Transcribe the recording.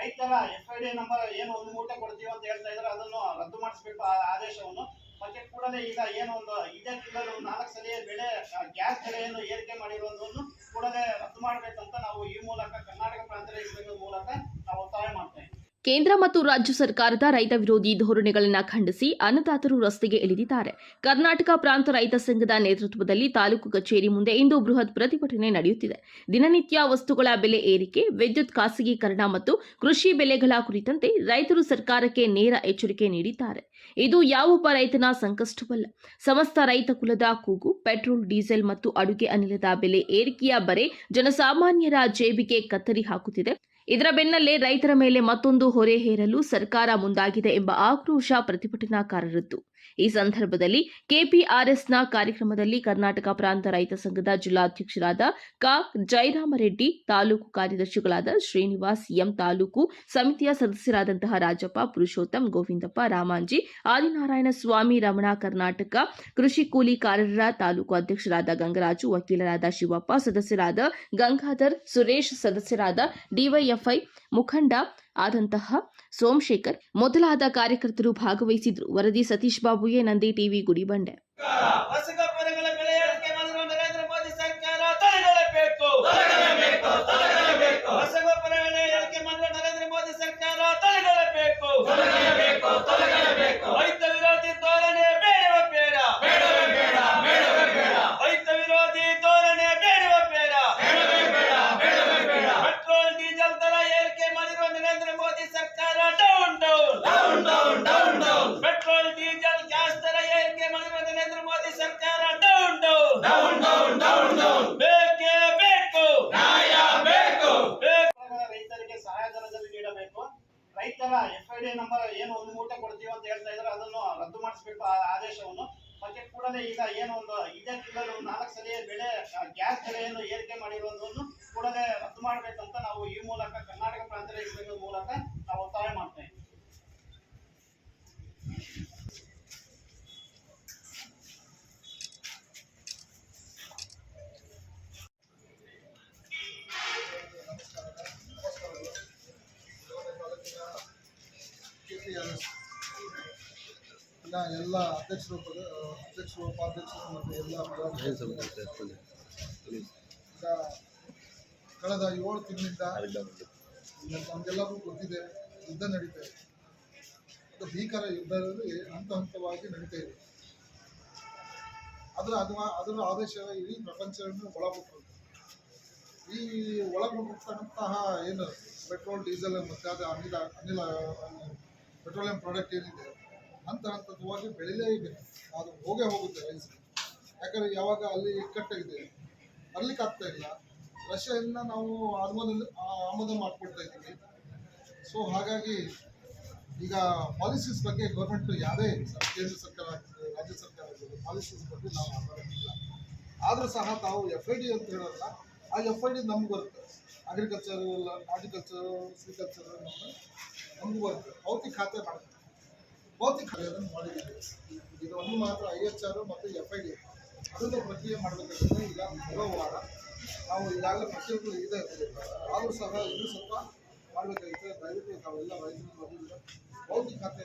ರೈತರ FID number ಏನು ಒಂದು ಮೂಟೆ ಕೊಡ್ತೀವಿ ಅಂತ ಹೇಳ್ತಾ ಇದ್ದಾರೆ, ಅದನ್ನು ರದ್ದು ಮಾಡಿಸಬೇಕು ಆದೇಶವನ್ನು. ಮತ್ತೆ ಕೂಡಲೇ ಈಗ ಏನು ಒಂದು ಇದೇ ತಿಂಗಳು 4 ಸಲ ಬೆಲೆ ಗ್ಯಾಸ್ ಬೆಲೆಯನ್ನು ಏರಿಕೆ ಮಾಡಿರುವುದನ್ನು ಕೂಡಲೇ ರದ್ದು ಮಾಡಬೇಕಂತ ನಾವು ಈ ಮೂಲಕ ಕರ್ನಾಟಕ ಪ್ರಾಂತ ರೈತ ಸಂಘದ ಮೂಲಕ ನಾವು ಒತ್ತಾಯ ಮಾಡ್ತಾ ಇದ್ದೀವಿ. ಕೇಂದ್ರ ಮತ್ತು ರಾಜ್ಯ ಸರ್ಕಾರದ ರೈತ ವಿರೋಧಿ ಧೋರಣೆಗಳನ್ನು ಖಂಡಿಸಿ ಅನ್ನದಾತರು ರಸ್ತೆಗೆ ಇಳಿದಿದ್ದಾರೆ. ಕರ್ನಾಟಕ ಪ್ರಾಂತ ರೈತ ಸಂಘದ ನೇತೃತ್ವದಲ್ಲಿ ತಾಲೂಕು ಕಚೇರಿ ಮುಂದೆ ಇಂದು ಬೃಹತ್ ಪ್ರತಿಭಟನೆ ನಡೆಯುತ್ತಿದೆ. ದಿನನಿತ್ಯ ವಸ್ತುಗಳ ಬೆಲೆ ಏರಿಕೆ, ವಿದ್ಯುತ್ ಖಾಸಗೀಕರಣ ಮತ್ತು ಕೃಷಿ ಬೆಲೆಗಳ ಕುರಿತಂತೆ ರೈತರು ಸರ್ಕಾರಕ್ಕೆ ನೇರ ಎಚ್ಚರಿಕೆ ನೀಡಿದ್ದಾರೆ. ಇದು ಯಾವೊಬ್ಬ ರೈತನ ಸಂಕಷ್ಟವಲ್ಲ. ಸಮಸ್ತ ರೈತ ಕುಲದ ಕೂಗು. ಪೆಟ್ರೋಲ್, ಡೀಸೆಲ್ ಮತ್ತು ಅಡುಗೆ ಅನಿಲದ ಬೆಲೆ ಏರಿಕೆಯ ಬರೆ ಜನಸಾಮಾನ್ಯರ ಜೇಬಿಗೆ ಕತ್ತರಿ ಹಾಕುತ್ತಿದೆ. ಇದರ ಬೆನ್ನಲ್ಲೇ ರೈತರ ಮೇಲೆ ಮತ್ತೊಂದು ಹೊರೆ ಹೇರಲು ಸರ್ಕಾರ ಮುಂದಾಗಿದೆ ಎಂಬ ಆಕ್ರೋಶ ಪ್ರತಿಭಟನಾಕಾರರದ್ದು. ಈ ಸಂದರ್ಭದಲ್ಲಿ ಕೆಪಿಆರ್ಎಸ್ನ ಕಾರ್ಯಕ್ರಮದಲ್ಲಿ ಕರ್ನಾಟಕ ಪ್ರಾಂತ ರೈತ ಸಂಘದ ಜಿಲ್ಲಾಧ್ಯಕ್ಷರಾದ ಕ. ಜಯರಾಮರೆಡ್ಡಿ, ತಾಲೂಕು ಕಾರ್ಯದರ್ಶಿಗಳಾದ ಶ್ರೀನಿವಾಸ್ ಎಂ, ತಾಲೂಕು ಸಮಿತಿಯ ಸದಸ್ಯರಾದಂತಹ ರಾಜಪ್ಪ, ಪುರುಷೋತ್ತಮ್, ಗೋವಿಂದಪ್ಪ, ರಾಮಾಂಜಿ, ಆದಿನಾರಾಯಣ ಸ್ವಾಮಿ, ರಮಣ, ಕರ್ನಾಟಕ ಕೃಷಿ ಕೂಲಿಕಾರರ ತಾಲೂಕು ಅಧ್ಯಕ್ಷರಾದ ಗಂಗರಾಜು, ವಕೀಲರಾದ ಶಿವಪ್ಪ, ಸದಸ್ಯರಾದ ಗಂಗಾಧರ್, ಸುರೇಶ್, ಸದಸ್ಯರಾದ ಡಿವೈಎಫ್ಐ ಮುಖಂಡ ಆದಂತಹ ಸೋಮಶೇಖರ್ ಮೊದಲಾದ ಕಾರ್ಯಕರ್ತರು ಭಾಗವಹಿಸಿದ್ರು. ವರದಿ ಸತೀಶ್ ಬಾಬುಯೆ, ನಂದಿ ಟಿವಿ, ಗುಡಿಬಂಡೆ. ರೈತರ FID ನಂಬರ್ ಏನು ಒಂದು ಮೂಟೆ ಕೊಡ್ತೀವಿ ಅಂತ ಹೇಳ್ತಾ ಇದ್ದಾರೆ, ಅದನ್ನು ರದ್ದು ಮಾಡಿಸಬೇಕು ಆದೇಶವನ್ನು. ಮತ್ತೆ ಕೂಡಲೇ ಈಗ ಏನು ಒಂದು ಇದೇ ತಿಂಗಳು 4 ಸಲ ಬೆಲೆ ಗ್ಯಾಸ್ ಬೆಲೆಯನ್ನು ಏರಿಕೆ ಮಾಡಿರುವುದನ್ನು ಕೂಡಲೇ ರದ್ದು ಮಾಡಬೇಕಂತ ನಾವು ಈ ಮೂಲಕ ಕರ್ನಾಟಕ ಪ್ರಾಂತ ರೈತ ಸಂಘದ ಮೂಲಕ ನಾವು ಒತ್ತಾಯ ಮಾಡ್ತಾ ಇದ್ದೀವಿ. ಎಲ್ಲ ಅಧ್ಯಕ್ಷರು, ಉಪಾಧ್ಯಕ್ಷರು ಮತ್ತು ಎಲ್ಲ ಈಗ ಕಳೆದ 7 ತಿಂಗಳಿಂದ ನಮಗೆಲ್ಲರಿಗೂ ಗೊತ್ತಿದೆ, ಯುದ್ಧ ನಡೀತಾ ಇದೆ. ಅದು ಭೀಕರ ಯುದ್ಧದಲ್ಲಿ ಹಂತವಾಗಿ ನಡೀತಾ ಇದೆ. ಅದರ ಆದೇಶ ಇಡೀ ಪ್ರಪಂಚವನ್ನು ಒಳಗೊಂಡಿರುತ್ತೆ. ಈ ಒಳಗೊಂಡಿರ್ತಕ್ಕಂತಹ ಏನು ಪೆಟ್ರೋಲ್, ಡೀಸೆಲ್ ಮತ್ತು ಅನಿಲ ಪೆಟ್ರೋಲಿಯಂ ಪ್ರಾಡಕ್ಟ್ ಏನಿದೆ ಹಂತವಾಗಿ ಬೆಳಿಲೇಬೇಕು. ಅದು ಹೋಗುತ್ತೆ ರೈಸರಿಗೆ. ಯಾಕಂದರೆ ಯಾವಾಗ ಅಲ್ಲಿ ಇಕ್ಕಟ್ಟಾಗಿದೆ, ಬರ್ಲಿಕ್ಕೆ ಆಗ್ತಾ ಇಲ್ಲ. ರಷ್ಯಾದಿಂದ ನಾವು ಆಮದು ಮಾಡಿಕೊಡ್ತಾ ಇದ್ದೀವಿ. ಸೊ ಹಾಗಾಗಿ ಈಗ ಪಾಲಿಸೀಸ್ ಬಗ್ಗೆ ಗೌರ್ಮೆಂಟ್ ಯಾವುದೇ ಕೇಂದ್ರ ಸರ್ಕಾರ, ರಾಜ್ಯ ಸರ್ಕಾರ ಪಾಲಿಸೀಸ್ ಬಗ್ಗೆ ನಾವು ಮಾತಾಡೋದಿಲ್ಲ. ಆದರೂ ಸಹ ತಾವು FID ಅಂತ ಹೇಳೋಲ್ಲ, ಆ FID ನಮ್ಗೆ ಬರುತ್ತೆ. ಹಾರ್ಟಿಕಲ್ಚರು, ಸಿರಿಕಲ್ಚರು ನಮಗೂ ಬರುತ್ತೆ. ಭೌತಿಕ ಖಾತೆ ಮಾಡ್ತೀವಿ. ಭೌತಿಕ ಖಾತೆಯನ್ನು ಮಾಡಿದ್ದೀವಿ. ಇದು ಒಂದು ಮಾತ್ರ IHR ಮತ್ತು FID ಅದನ್ನು ಪ್ರಕ್ರಿಯೆ ಮಾಡಬೇಕಾದ್ರೆ ಈಗ ಬರೋ ವಾರ ನಾವು ಈಗಾಗಲೇ ಪ್ರಕ್ರಿಯೆಗಳು ಇದೆ. ಆದರೂ ಸಹ ಇನ್ನೂ ಸ್ವಲ್ಪ ಮಾಡಬೇಕಾಗಿತ್ತು. ದಯವಿಟ್ಟು ತಾವೆಲ್ಲ ರೈತರು ಭೌತಿಕ ಖಾತೆ